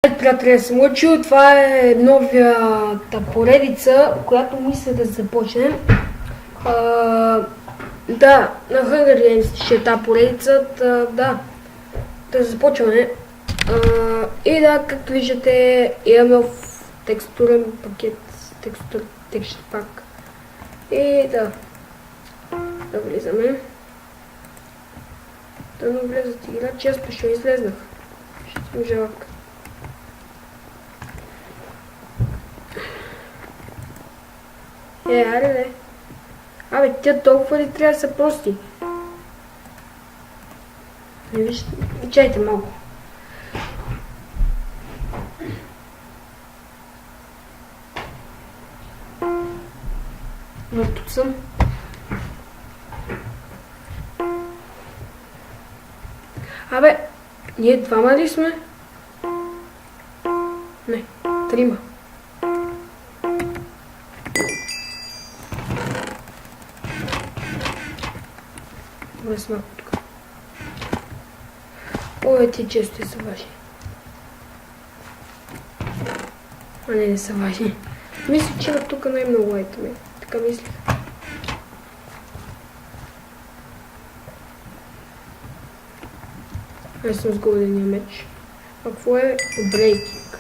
Приятели, съм учил. Това е новията поредица, която мисля да започнем. Да, на Hunger Games ще е тази поредица. Да започваме. И да, както виждате, имаме в текстурен пакет, текстур пак. И да влизаме. Да не влезат играчи, аз пък ще излезнах. Ще съм жалък. Аре. Абе, тя толкова ли трябва да са прости? Не виждате? Чайте малко. Но тук съм. Абе, ние двама ли сме? Не, трима. Влез малко тук. Ой, ти често са важни. А не са важни. Мисля, че има тук най-много айтеми. Така мислих. Аз съм с голдения меч. А какво е брейкинг?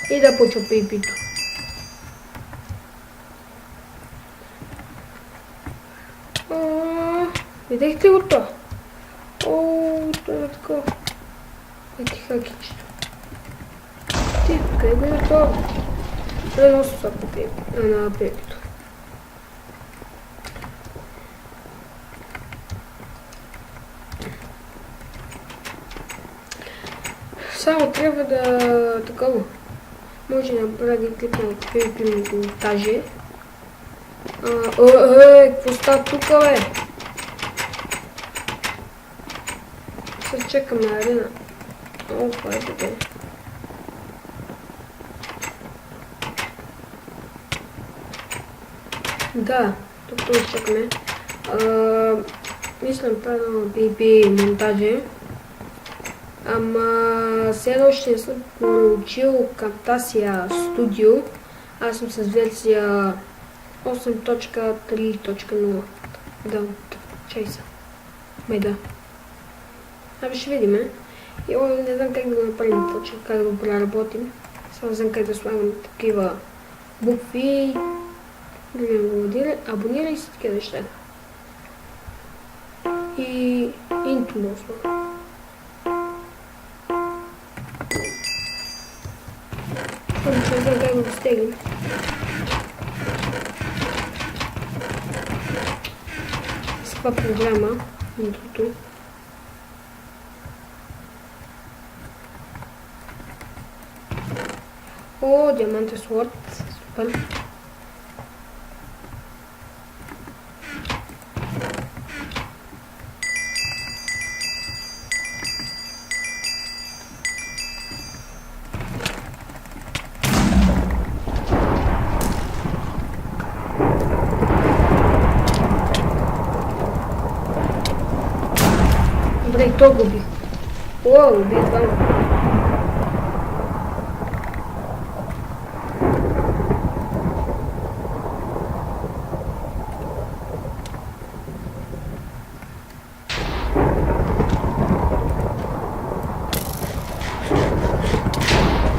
И да почва пипито. Видяхте го това? Това е такова. Ети хакичето. Ти, къде го е това? Да носи това на пепито. Само трябва да такова. Може да направим клип на PvP монтажи. Какво става тук, бе? Се чекаме арена. Това е добре. Да, тук чекаме. Мислям правилно на PvP монтажи. Ама сега още не съм научил Camtasia Studio. Аз съм с версия 8.3.0. Да, чай са. Да. Абе ще видим. И не знам как да го направим точно, как да го преработим. Само знам как да слагам такива букви. Да ми абонира и си такива неща. И интро мозма. Не знам как да го стегнем. С каква програма интрото. О, диамантен слот. Супер. Добре, и то го убих. О, убих двама.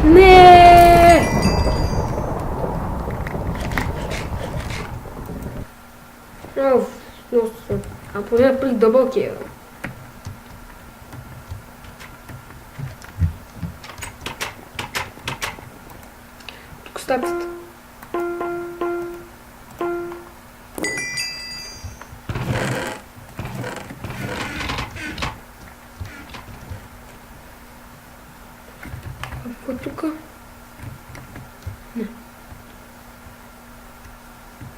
Не! А поне при дабъл кил. Тук статата. Какво тук? Не.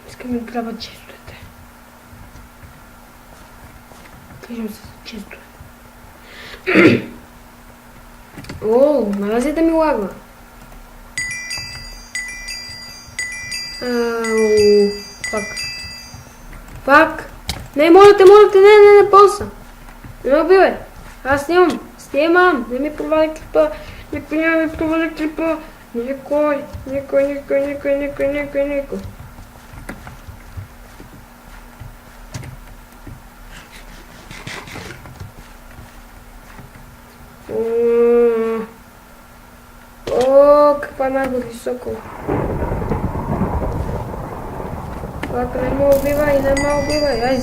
Искам да трябва честовете. Кажем се често. О, марази да ми лагва. Фак. Не, моля те, не полза. Не ме убивай. Аз снимам. Снимам! Не ми проваля клипа! Никой няма ми проваля клипа! Никой! О, каква нагло високо! Лака, не ме убивай! Ай,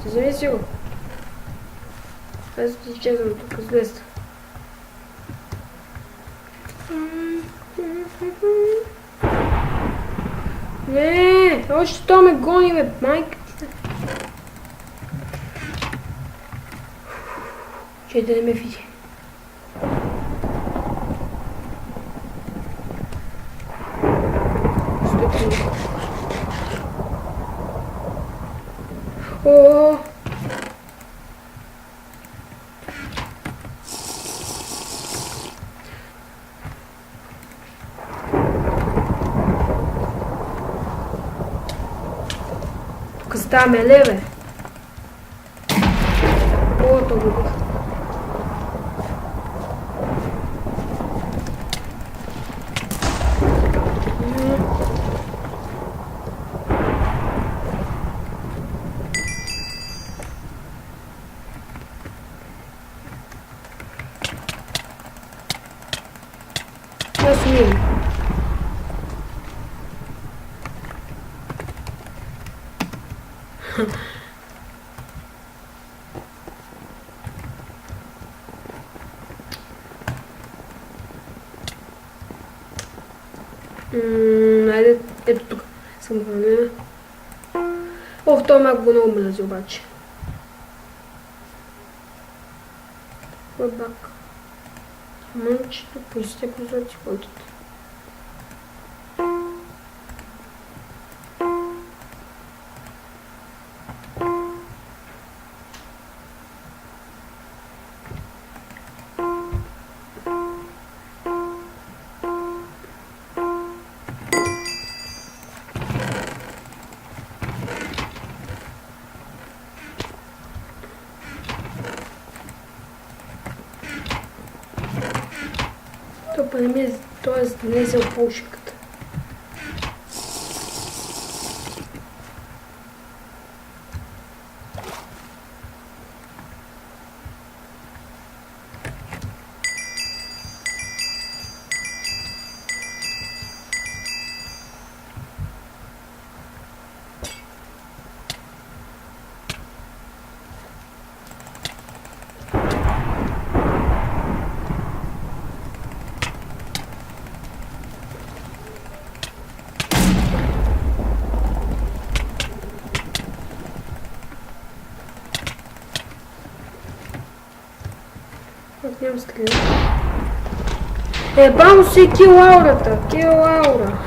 извини си го! Аз ти изчезвам тук с леста. Не, още то ме гони, бе, майка ти. Че да не ме види. О! Тук ставаме леве. О, то го бих. Аз умеем. Айде, ето тук. Съм хвалена. Ох, той малко го много мрази обаче. Лъбак. Мънчето, пуснете прозорци, ходите. Тоест не е взел полшиката. Нямам стрелят. Ебам си кил аурата! Кил аура!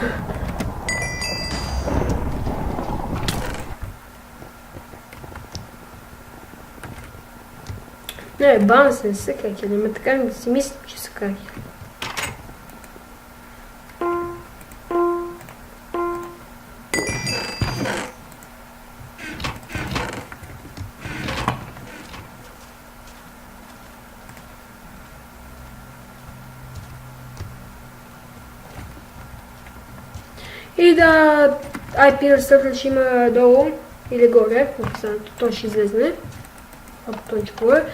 Не, бам се, не са кракери, ама така ми да си мисля, че са кракери. И да IP ресърчът ще има долу или горе, то ще излезне, ако той ще горе.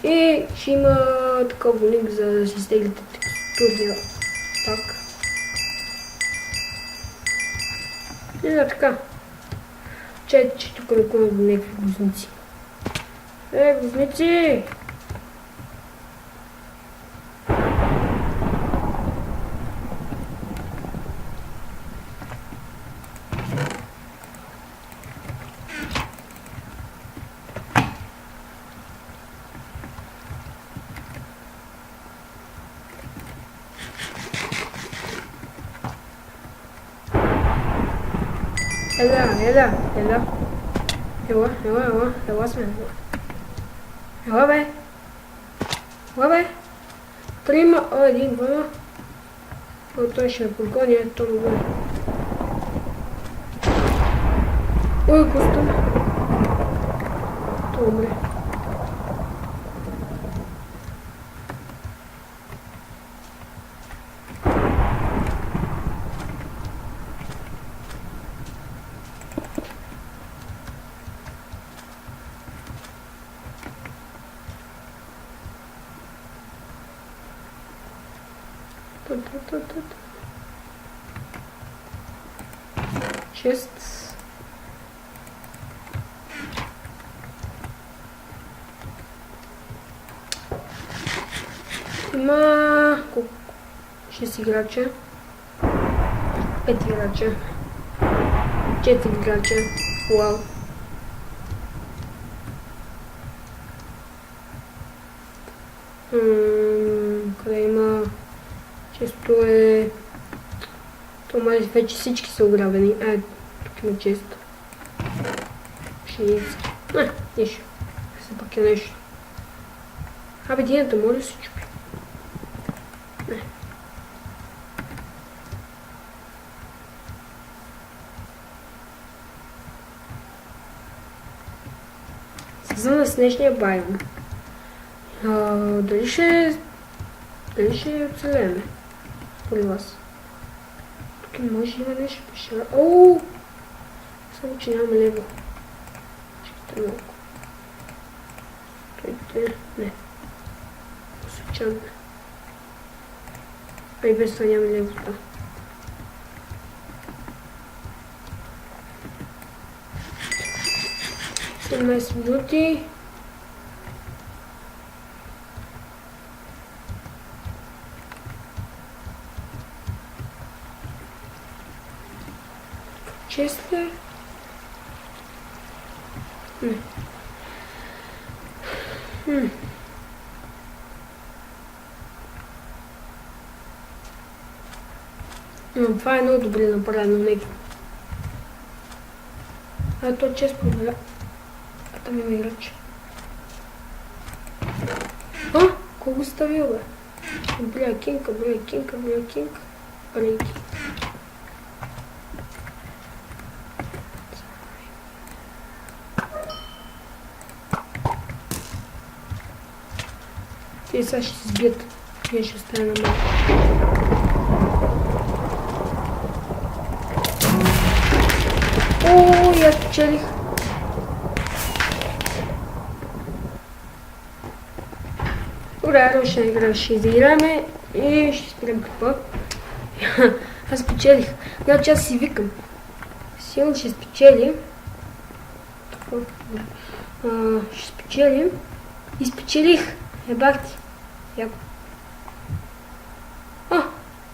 И ще има такъв линк за да си изтеглите текстурния пак. И да, така. Чайте, че тук не купим някакви гузници. Гузници! Ела сме. Ела бе. Трима, един, двама. Той ще ме подгони, ето го гони. Ой, густо. Той умре. Шест. Има колко? 6 играча. 5 играча. 4 играча. Вау. Къде има? Често е... То май вече всички са ограбени. Тук има често. Пшеница. Нищо. Все пак е нещо. Абе, дината може да се чупи. Не. Свързана с днешния байом. Дали ще оцелеме? Според вас. Тук може има нещо пешера. Ооо! Само, че нямаме лево. Чакайте малко. Стойте. Не. Случайно. И без това нямаме левото. Имаме минути. Честер. Не. Но това е много добре направено, нека. То често проверя. Там има играч. Колко ставил, бе? Брейкинг. Те сега ще се сбият. Ние ще остане на малко. И аз печелих. Добре, още една игра ще изиграме и ще спрем къпа. Аз печелих. Значи аз си викам. Силно ще спечелим. Ще спечелим. И спечелих. Ебах ти. Яко.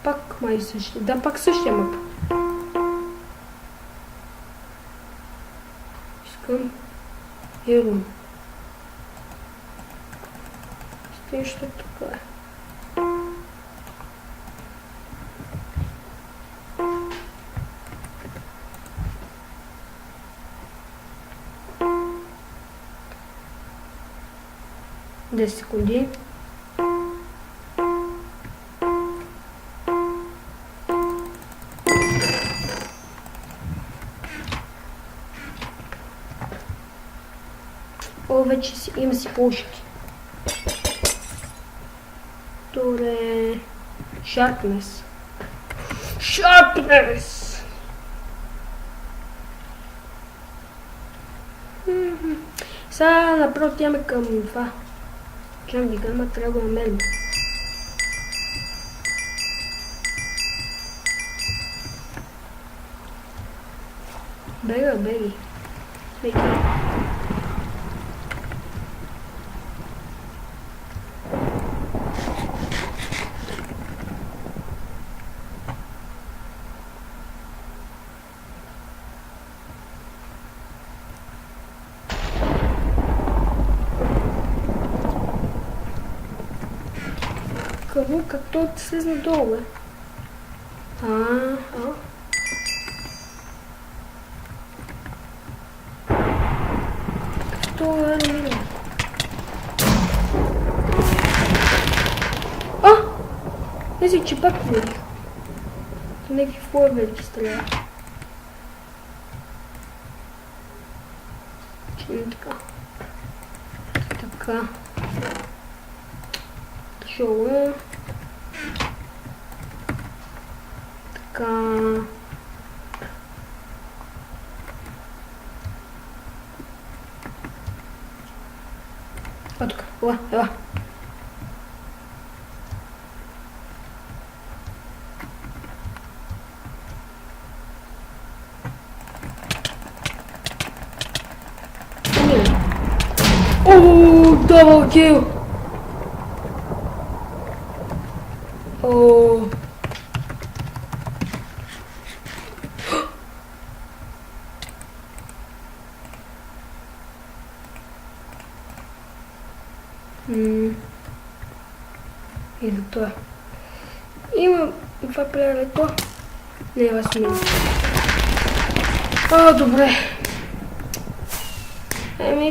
Пак май същия. Да, пак същия мап. Искам Ерун. Стои, що тук е. Десет секунди. Вече има си пушки. Добре. Sharpness. Сега направо отиваме към това. Джанги Гама, трябва да го намерим. Беги. Като слизна долу, бе. Като е мило. Мислих, че пак видих. Някакви флойвери стреля. Че не така. Така. Шоу. Така. Тук. Ела. О, дабъл кил! О. И за това. Има това плеерето. Не е възмина. Добре.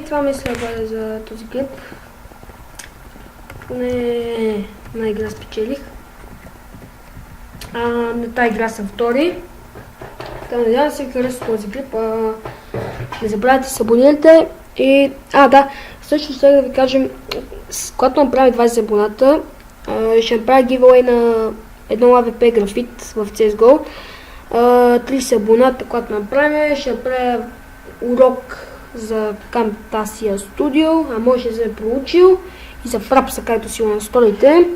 Това мисля бъде за този клип. Поне на игра спечелих. На тази игра съм втори. Надявам се хареса този клип. Не забравяйте да се абонирате. И, да, също сега да ви кажем, когато направим 20 абоната, ще направя giveaway на едно AVP графит в CSGO. 30 абоната, когато направим, ще направя урок за Camtasia Studio, може да се е проучил и за Frapsa, както си го настроите.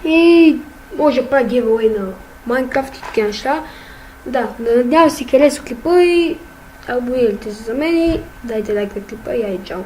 И може да правя giveaway на Minecraft и такива неща. Да, надявам се хареса клипа и абонирайте се за мен и дайте лайк на клипа и чао!